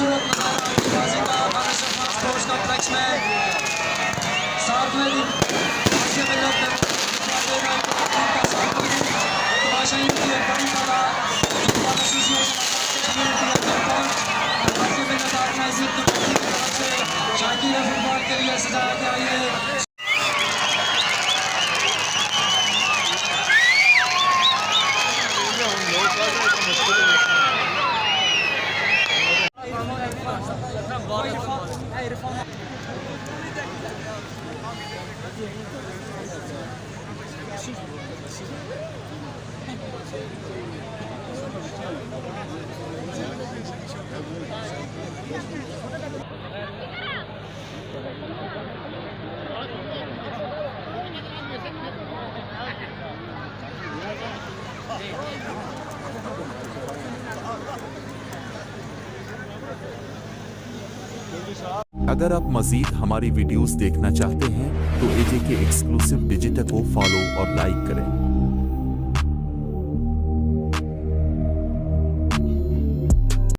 खूबसूरत नजारा का बाराशा स्पोर्ट्स कॉम्प्लेक्स में 7वें दिन आसिया मिलत का तमाशाई की एक बड़ी तादाद एसोसिएशन आसिया मिलत ऑर्गेनाइजिंग कमेटी की तरफ से शाकीर फुटबॉल के लिए सजाया गया ये अगर आप मज़ीद हमारी वीडियोस देखना चाहते हैं तो एजे के एक्सक्लूसिव डिजिटल को फॉलो और लाइक करें।